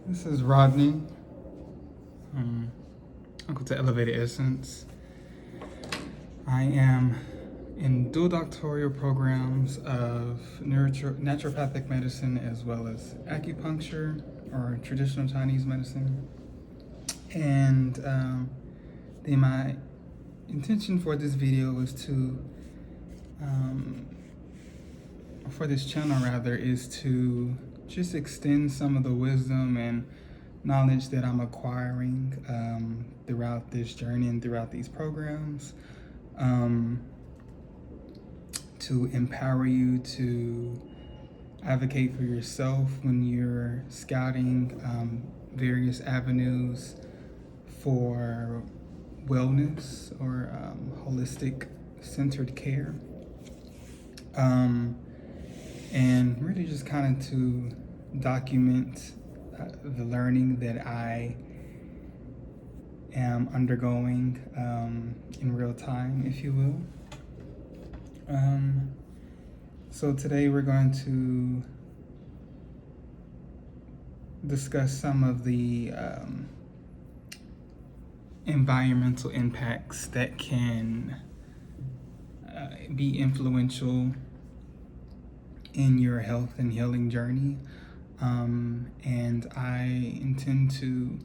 This is Rodney, Uncle to Elevated Essence. I am in dual doctoral programs of naturopathic medicine as well as acupuncture or traditional Chinese medicine. And my intention for this video is for this channel rather, is to just extend some of the wisdom and knowledge that I'm acquiring throughout this journey and throughout these programs, to empower you to advocate for yourself when you're scouting various avenues for wellness or holistic centered care. And really just kind of to document the learning that I am undergoing in real time, if you will. So today we're going to discuss some of the environmental impacts that can be influential in your health and healing journey. And I intend to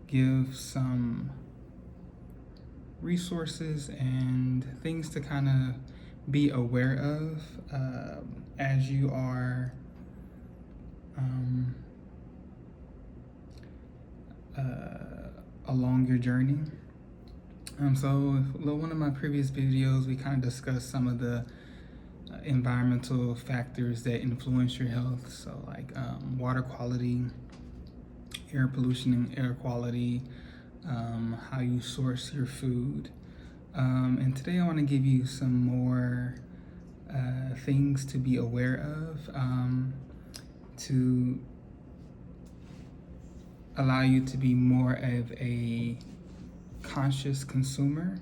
give some resources and things to kind of be aware of as you are along your journey. So one of my previous videos, we kind of discussed some of the environmental factors that influence your health. So like water quality, air pollution and air quality, how you source your food. And today I want to give you some more things to be aware of to allow you to be more of a conscious consumer.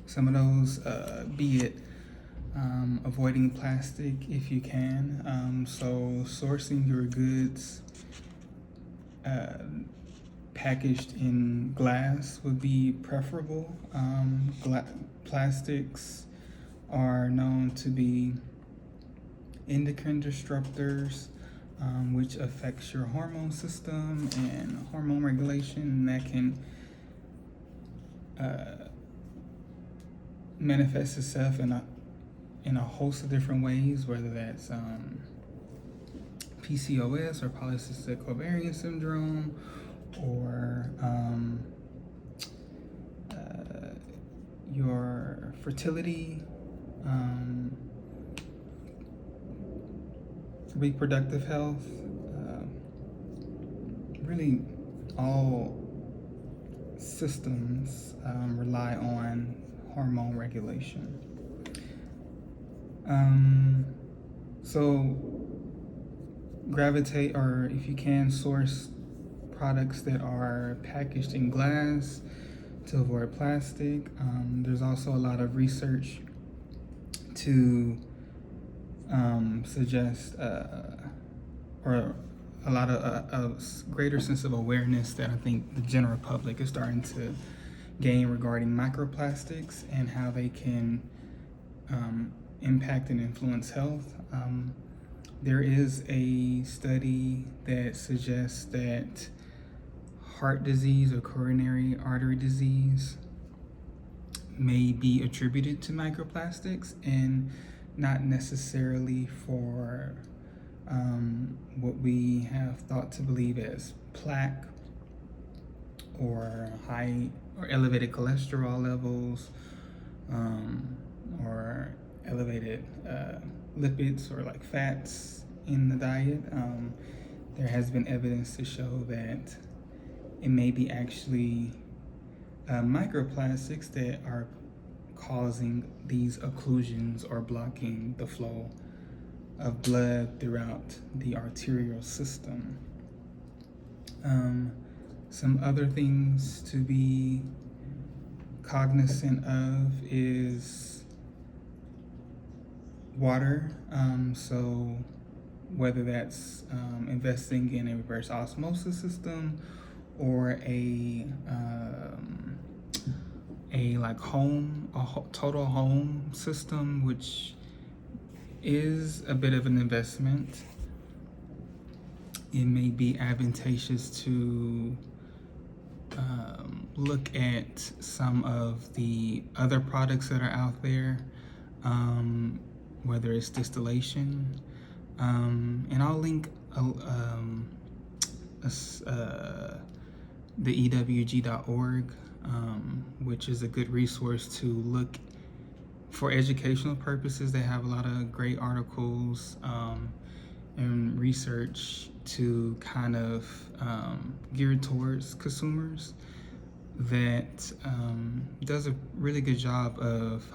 Some of those, be it avoiding plastic if you can. So sourcing your goods packaged in glass would be preferable. Plastics are known to be endocrine disruptors, which affects your hormone system and hormone regulation, and that can manifest itself in a host of different ways, whether that's PCOS or polycystic ovarian syndrome, or your fertility, reproductive health, really all systems rely on hormone regulation. So gravitate, or if you can, source products that are packaged in glass to avoid plastic. There's also a lot of research to suggest or a lot of a greater sense of awareness that I think the general public is starting to gain regarding microplastics and how they can impact and influence health. There is a study that suggests that heart disease or coronary artery disease may be attributed to microplastics and not necessarily for what we have thought to believe as plaque or high or elevated cholesterol levels, or elevated lipids or like fats in the diet. There has been evidence to show that it may be actually microplastics that are causing these occlusions or blocking the flow of blood throughout the arterial system. Some other things to be cognizant of is water. So whether that's investing in a reverse osmosis system or a like total home system, which is a bit of an investment. It may be advantageous to look at some of the other products that are out there, whether it's distillation, and I'll link the ewg.org, which is a good resource to look for educational purposes. They have a lot of great articles and research to kind of geared towards consumers that does a really good job of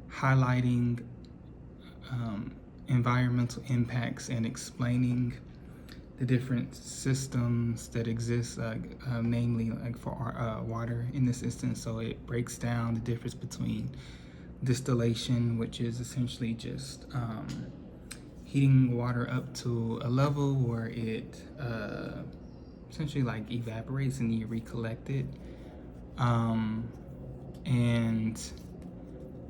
highlighting environmental impacts and explaining the different systems that exist, namely like for our, water in this instance. So it breaks down the difference between distillation, which is essentially just heating water up to a level where it essentially like evaporates and you recollect it, and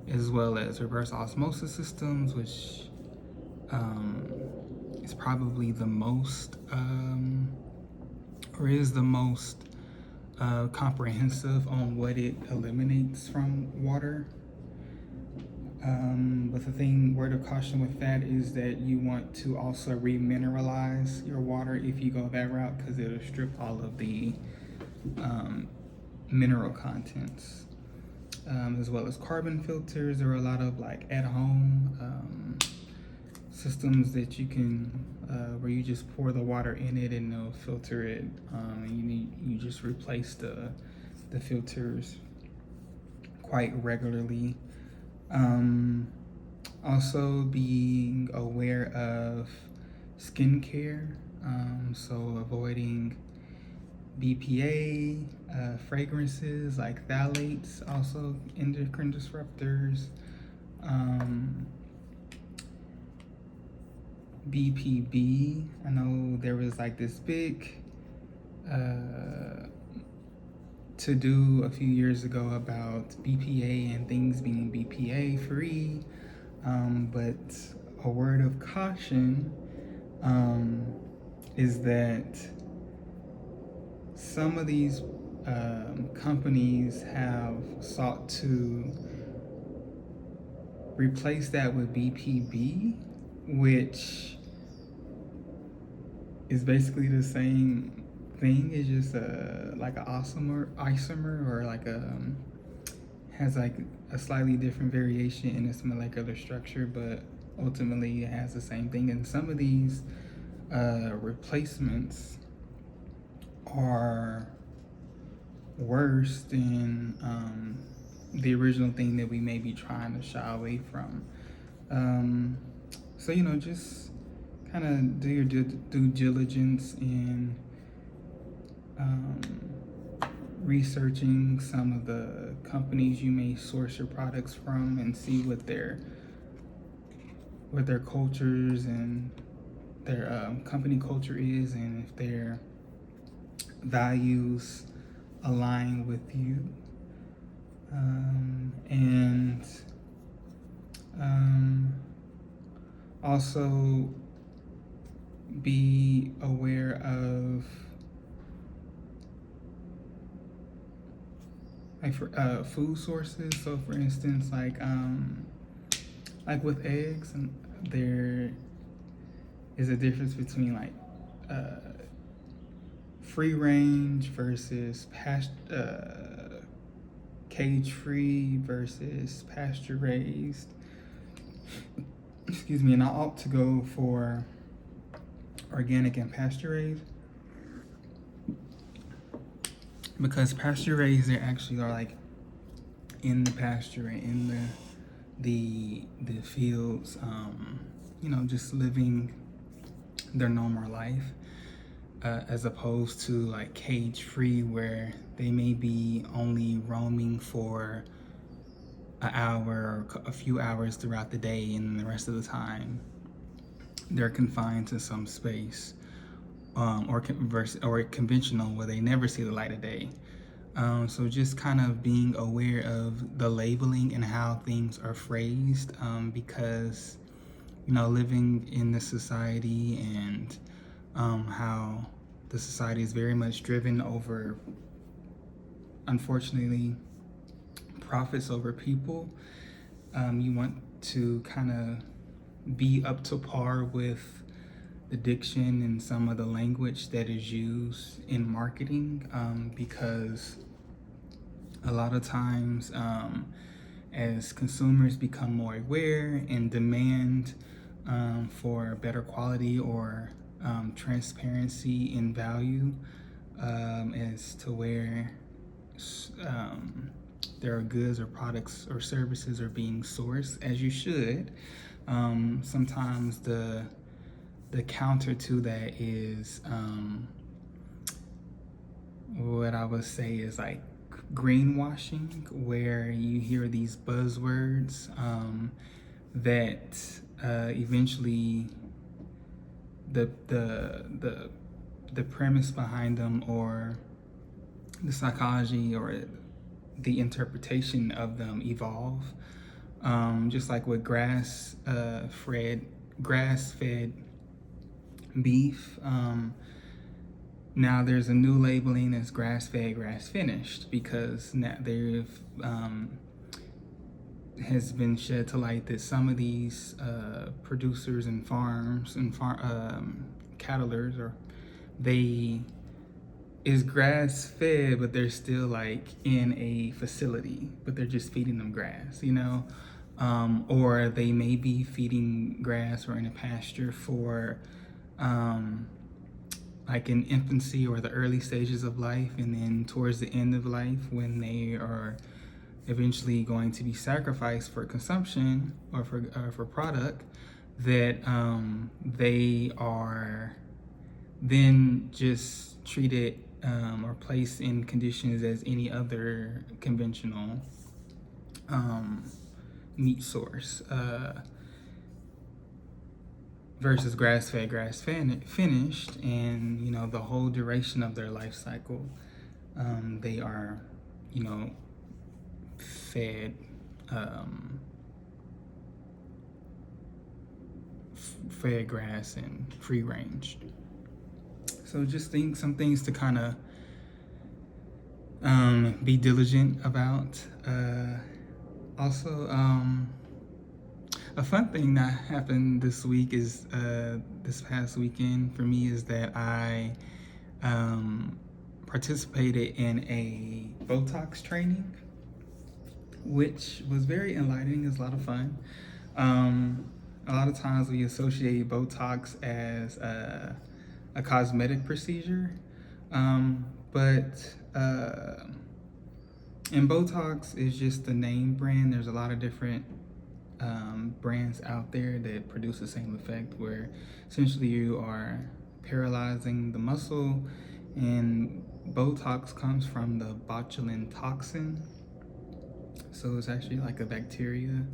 as well as reverse osmosis systems, which is probably the most or is the most comprehensive on what it eliminates from water. But the word of caution with that is that you want to also remineralize your water if you go that route, because it'll strip all of the mineral contents, as well as carbon filters. There are a lot of like at-home systems that you can, where you just pour the water in it and they'll filter it. You just replace the filters quite regularly. Also being aware of skincare, so avoiding BPA, fragrances like phthalates, also endocrine disruptors, BPB. I know there was like this big to do a few years ago about BPA and things being BPA free, but a word of caution is that some of these companies have sought to replace that with BPB, which is basically the same thing. It's just like an isomer or like has like a slightly different variation in its molecular structure, but ultimately it has the same thing. And some of these replacements are worse than the original thing that we may be trying to shy away from. So just kind of do your due diligence in researching some of the companies you may source your products from, and see what their cultures and their company culture is, and if their values align with you, and also be aware of food sources. So for instance, like with eggs, and there is a difference between like free range versus cage free versus pasture raised. Excuse me. And I opt to go for organic and pasture raised, because pasture raised, they actually are like in the pasture and in the fields, just living their normal life, as opposed to like cage free, where they may be only roaming for an hour or a few hours throughout the day, and the rest of the time they're confined to some space, or conventional, where they never see the light of day. So just kind of being aware of the labeling and how things are phrased, because living in this society, and how the society is very much driven over, unfortunately, profits over people. You want to kind of be up to par with the diction and some of the language that is used in marketing, because a lot of times, as consumers become more aware and demand for better quality, or transparency in value, as to where there are goods or products or services are being sourced, as you should. Sometimes the counter to that is, what I would say is like greenwashing, where you hear these buzzwords, that eventually the premise behind them, or the psychology or the interpretation of them, evolve. Just like with grass-fed beef. Now there's a new labeling as grass-fed, grass-finished, because now they've has been shed to light that some of these producers and farms and cattlers, or they is grass fed, but they're still like in a facility, but they're just feeding them grass, or they may be feeding grass or in a pasture for like in infancy or the early stages of life, and then towards the end of life, when they are eventually going to be sacrificed for consumption, or for product, that they are then just treated, or placed in conditions as any other conventional meat source, versus grass-fed, grass-finished, and the whole duration of their life cycle, they are fed fed grass and free range. So just some things to kind of be diligent about. Also, a fun thing that happened this week is, this past weekend for me, is that I participated in a Botox training, which was very enlightening. It was a lot of fun. A lot of times we associate Botox as a cosmetic procedure, but and Botox is just the name brand. There's a lot of different brands out there that produce the same effect, where essentially you are paralyzing the muscle, and Botox comes from the botulinum toxin. So it's actually like a bacteria.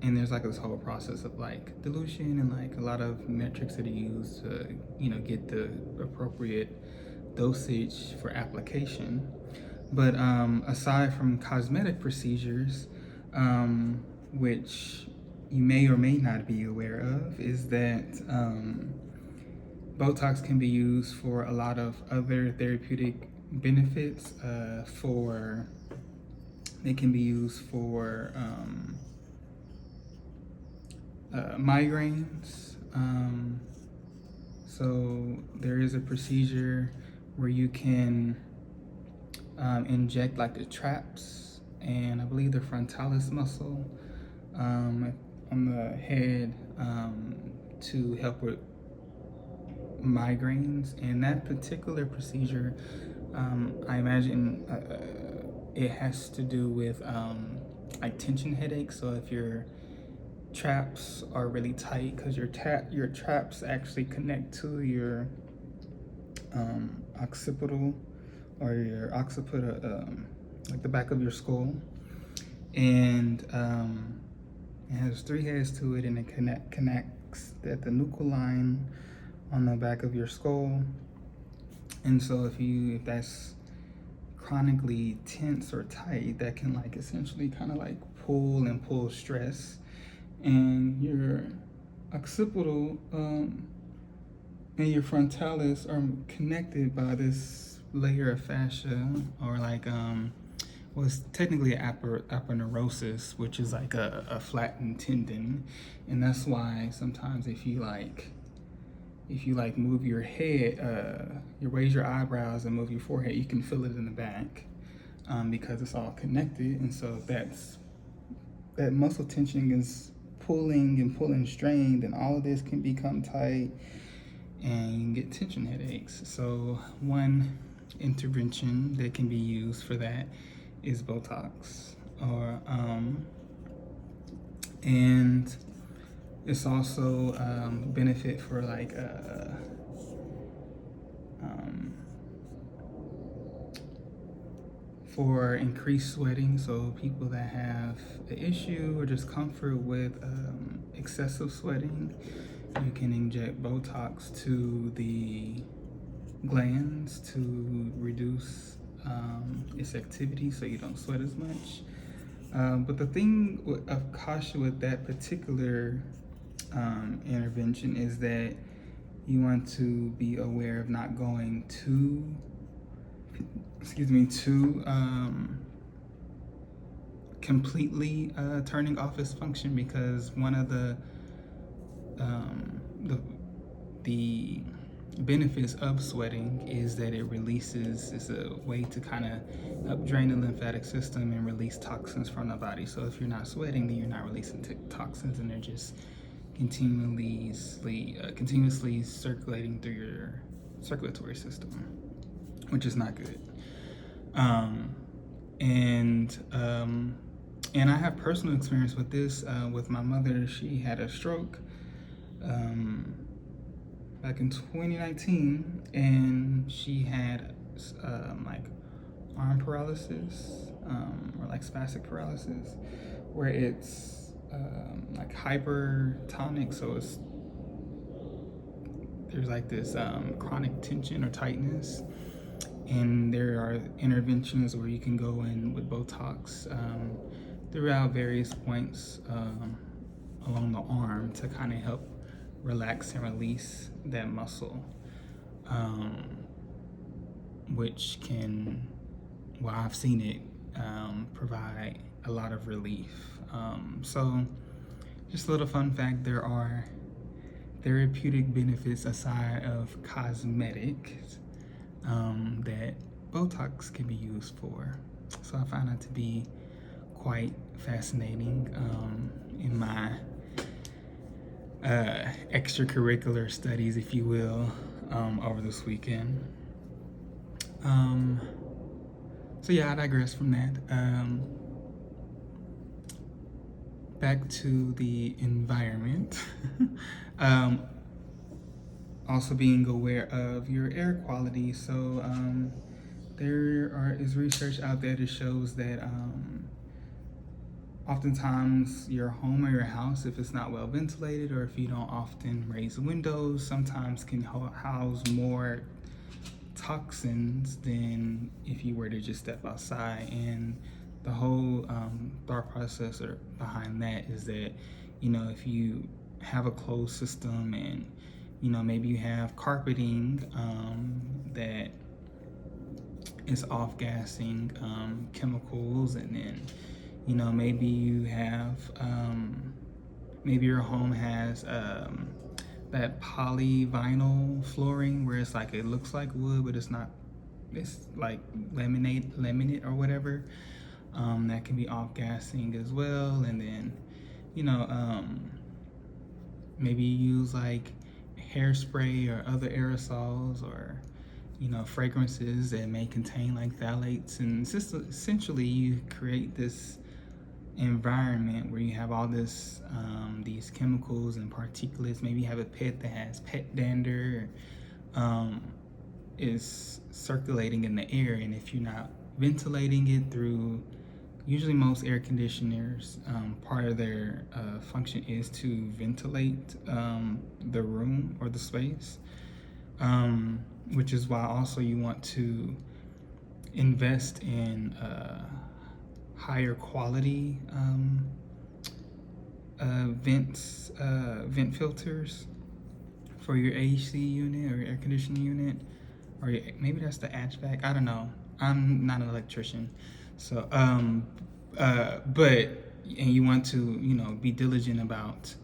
And there's like this whole process of like dilution and like a lot of metrics that are used to, get the appropriate dosage for application. But aside from cosmetic procedures, which you may or may not be aware of, is that Botox can be used for a lot of other therapeutic benefits. It can be used for migraines. So there is a procedure where you can inject like the traps, and I believe the frontalis muscle on the head, to help with migraines. And that particular procedure, I imagine it has to do with like tension headaches. So if your traps are really tight, because your traps actually connect to your occipital, or your occiput, like the back of your skull, and It has 3 heads to it, and it connects at the nuchal line on the back of your skull. And so if that's chronically tense or tight, that can like essentially kind of like pull stress, and your occipital and your frontalis are connected by this layer of fascia, or like well, it's technically aponeurosis, which is like a flattened tendon. And that's why sometimes if you move your head, you raise your eyebrows and move your forehead, you can feel it in the back, because it's all connected. And so that muscle tension is pulling strained, and all of this can become tight, and you can get tension headaches. So one intervention that can be used for that is Botox, or and it's also benefit for like for increased sweating. So people that have an issue or discomfort with excessive sweating, you can inject Botox to the glands to reduce its activity, so you don't sweat as much. But the thing of caution with that particular intervention is that you want to be aware of not going too completely turning off its function, because one of the benefits of sweating is that it releases, it's a way to kind of help drain the lymphatic system and release toxins from the body. So if you're not sweating, then you're not releasing toxins, and they're just continuously circulating through your circulatory system, which is not good. And I have personal experience with this with my mother. She had a stroke back in 2019, and she had like arm paralysis, or like spastic paralysis, where it's like hypertonic. So there's like this chronic tension or tightness, and there are interventions where you can go in with Botox throughout various points along the arm to kind of help relax and release that muscle, which can, well, I've seen it provide a lot of relief. So just a little fun fact, there are therapeutic benefits aside of cosmetics that Botox can be used for. So I find that to be quite fascinating in my extracurricular studies, if you will, over this weekend. So yeah, I digress from that. Back to the environment. Also being aware of your air quality. So there is research out there that shows that oftentimes your home or your house, if it's not well ventilated, or if you don't often raise the windows, sometimes can house more toxins than if you were to just step outside. And the whole thought process behind that is that, if you have a closed system, and maybe you have carpeting that is off-gassing chemicals, and then maybe you have maybe your home has that polyvinyl flooring, where it's like, it looks like wood, but it's not, it's like laminate or whatever, that can be off-gassing as well. And then maybe you use like hairspray or other aerosols, or fragrances that may contain like phthalates, and essentially you create this environment where you have all this these chemicals and particulates. Maybe you have a pet that has pet dander, is circulating in the air, and if you're not ventilating it through usually most air conditioners, part of their function is to ventilate the room or the space, which is why also you want to invest in higher quality vent filters for your AC unit or your air conditioning unit, or maybe that's the HVAC. I don't know. I'm not an electrician, so but and you want to be diligent about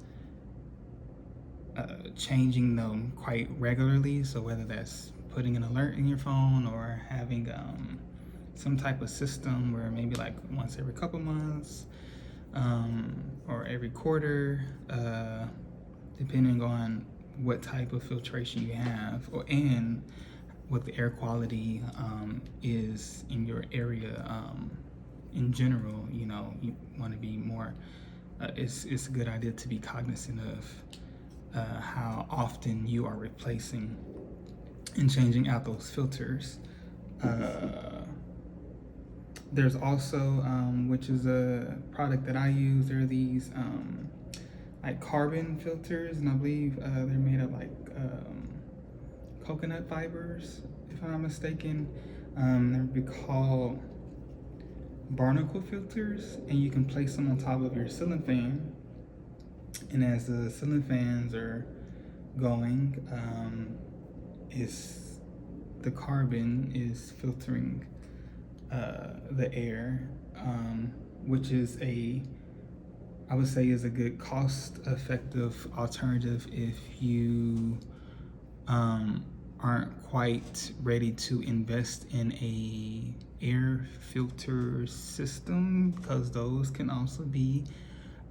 changing them quite regularly. So whether that's putting an alert in your phone or having some type of system where maybe like once every couple months or every quarter, depending on what type of filtration you have and what the air quality is in your area in general. You want to be more, it's a good idea to be cognizant of how often you are replacing and changing out those filters. There's also, which is a product that I use, there are these like carbon filters, and I believe they're made of like coconut fibers, if I'm not mistaken. They're called barnacle filters, and you can place them on top of your ceiling fan. And as the ceiling fans are going, the carbon is filtering the air, which is I would say is a good cost-effective alternative if you aren't quite ready to invest in a air filter system, because those can also be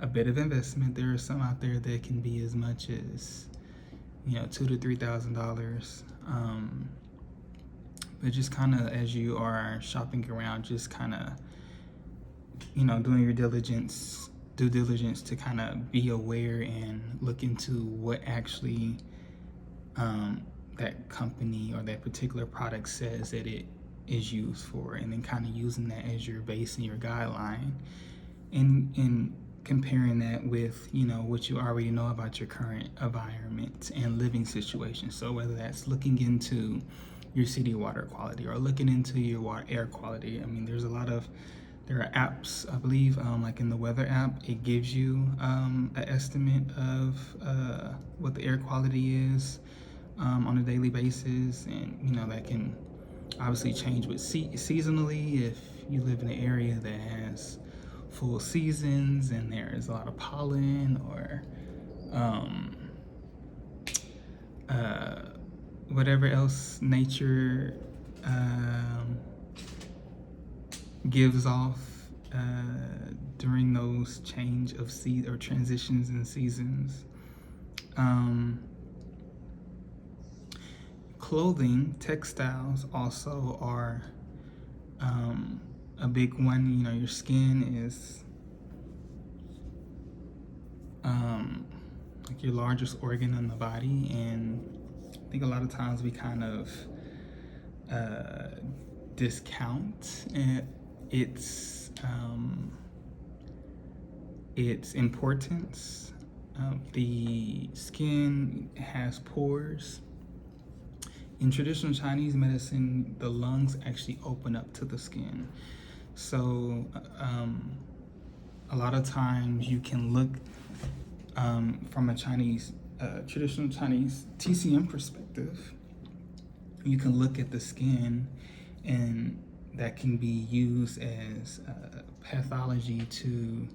a bit of investment. There are some out there that can be as much as $2,000 to $3,000. But just kind of as you are shopping around, just kind of doing your due diligence to kind of be aware and look into what actually that company or that particular product says that it is used for, and then kind of using that as your base and your guideline, and comparing that with what you already know about your current environment and living situation. So whether that's looking into your city water quality or looking into your air quality. I mean, there are apps, I believe, like in the weather app, it gives you an estimate of what the air quality is on a daily basis, and that can obviously change with seasonally. If you live in an area that has full seasons and there is a lot of pollen or whatever else nature gives off during those change of or transitions in seasons. Clothing, textiles also are a big one. Your skin is like your largest organ in the body, and I think a lot of times we kind of discount its importance. The skin has pores. In traditional Chinese medicine, the lungs actually open up to the skin. So a lot of times you can look from a traditional Chinese TCM perspective, you can look at the skin, and that can be used as pathology to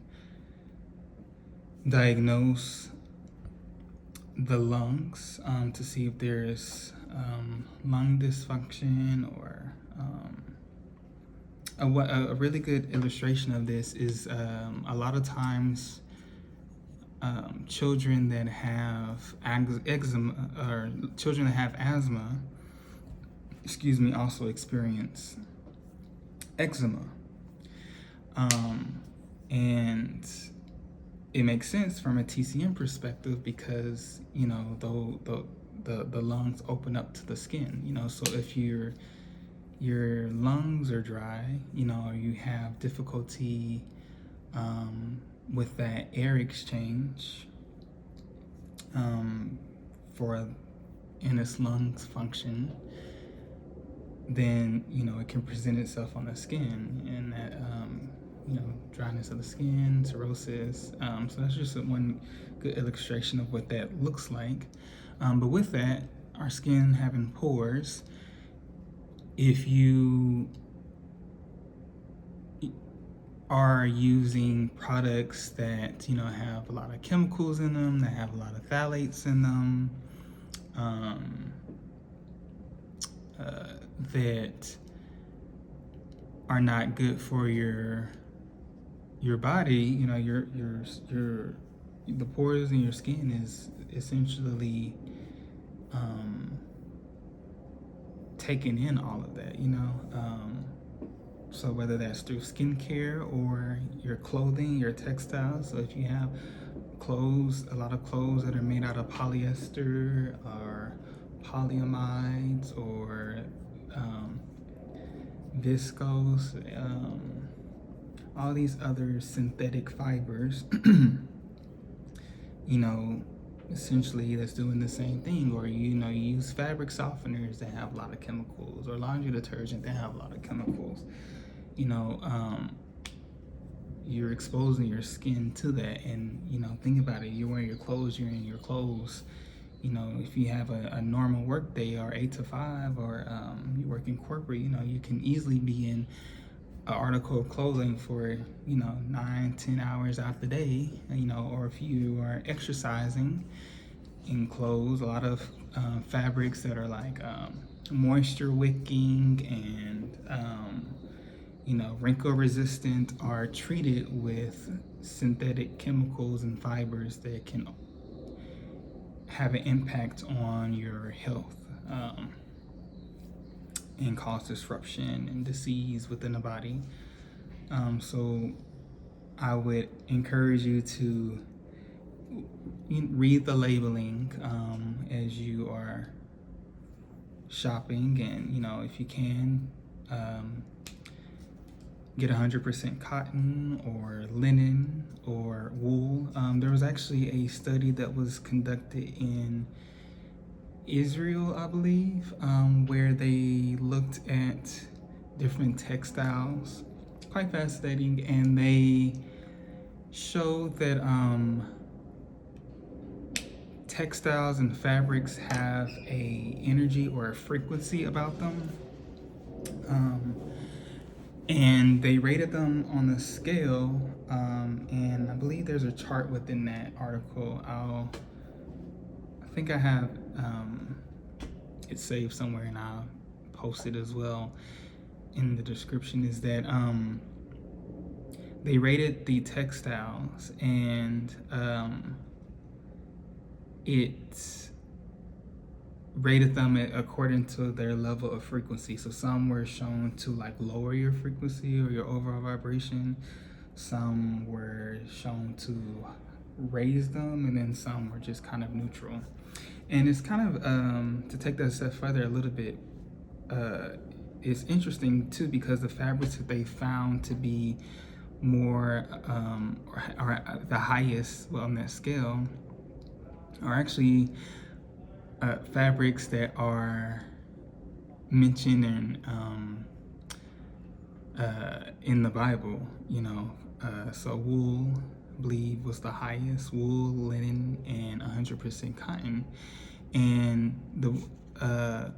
diagnose the lungs, to see if there's lung dysfunction or a really good illustration of this is a lot of times children that have eczema or children that have asthma, also experience eczema. And it makes sense from a TCM perspective because, the lungs open up to the skin, so if you're your lungs are dry, or you have difficulty with that air exchange for in its lungs function, then it can present itself on the skin, and that dryness of the skin, cirrhosis. So that's just one good illustration of what that looks like. But with that, our skin having pores, if you are using products that have a lot of chemicals in them, that have a lot of phthalates in them, that are not good for your body, the pores in your skin is essentially taking in all of that, so whether that's through skincare or your clothing, your textiles. So if you have a lot of clothes that are made out of polyester or polyamides or viscose, all these other synthetic fibers, essentially that's doing the same thing. Or you use fabric softeners that have a lot of chemicals, or laundry detergent that have a lot of chemicals. You're exposing your skin to that. And think about it, you're wearing your clothes, you're in your clothes. If you have a normal work day, or 8 to 5, or you work in corporate, you can easily be in an article of clothing for 9-10 hours out the day. Or if you are exercising in clothes, a lot of fabrics that are like moisture wicking and wrinkle resistant are treated with synthetic chemicals and fibers that can have an impact on your health, and cause disruption and disease within the body. So I would encourage you to read the labeling as you are shopping, and if you can, get 100% cotton or linen or wool. There was actually a study that was conducted in Israel, I believe, where they looked at different textiles. Quite fascinating, and they showed that textiles and fabrics have a energy or a frequency about them. And they rated them on a scale, and I believe there's a chart within that article. I think I have it saved somewhere, and I'll post it as well in the description. Is that they rated the textiles, and it rated them according to their level of frequency. So some were shown to like lower your frequency or your overall vibration. Some were shown to raise them, and then some were just kind of neutral. And it's kind of to take that a step further a little bit, it's interesting too, because the fabrics that they found to be more or the highest on that scale are actually fabrics that are mentioned in the Bible. So wool, I believe, was the highest. Wool, linen, and 100% cotton. And the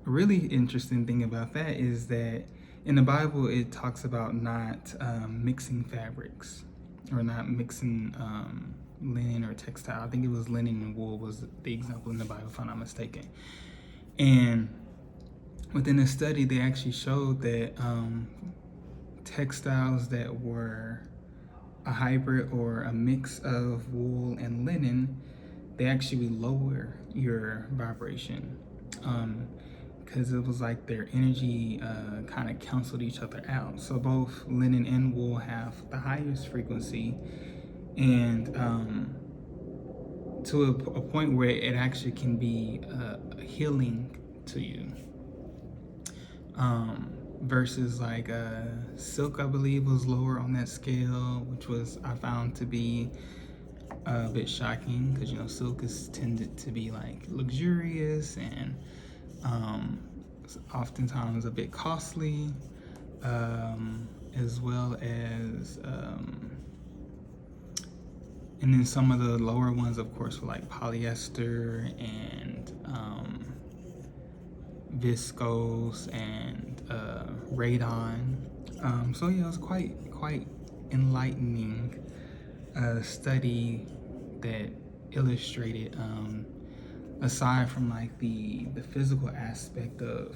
really interesting thing about that is that in the Bible it talks about not mixing fabrics, or not mixing linen or textile. I think it was linen and wool was the example in the Bible, if I'm not mistaken. And within the study, they actually showed that textiles that were a hybrid or a mix of wool and linen, they actually lower your vibration, because it was like their energy kind of canceled each other out. So both linen and wool have the highest frequency, and to a point where it actually can be healing to you. versus like silk, I believe, was lower on that scale, which was I found to be a bit shocking because silk is tended to be like luxurious and oftentimes a bit costly, as well as and then some of the lower ones, of course, were like polyester and viscose and radon. So yeah, it was quite enlightening study that illustrated, aside from like the physical aspect of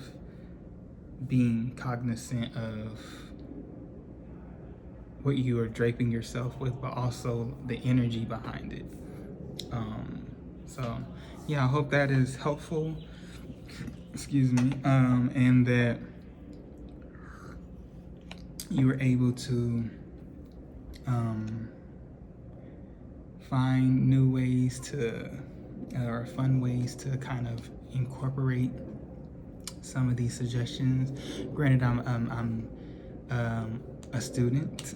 being cognizant of what you are draping yourself with, but also the energy behind it. So yeah, I hope that is helpful. Excuse me. And that you were able to find new ways to, or fun ways to kind of incorporate some of these suggestions. Granted, I'm a student,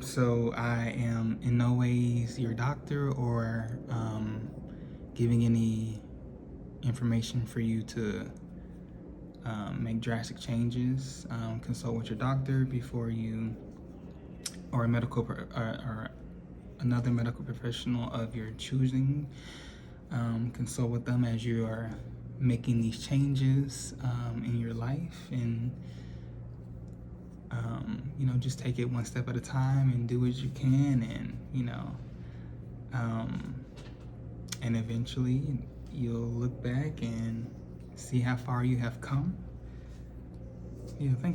so I am in no ways your doctor or giving any information for you to make drastic changes. Consult with your doctor before you, or a medical or another medical professional of your choosing. Consult with them as you are making these changes in your life, and just take it one step at a time and do what you can, and and eventually you'll look back and see how far you have come. Yeah, thank you.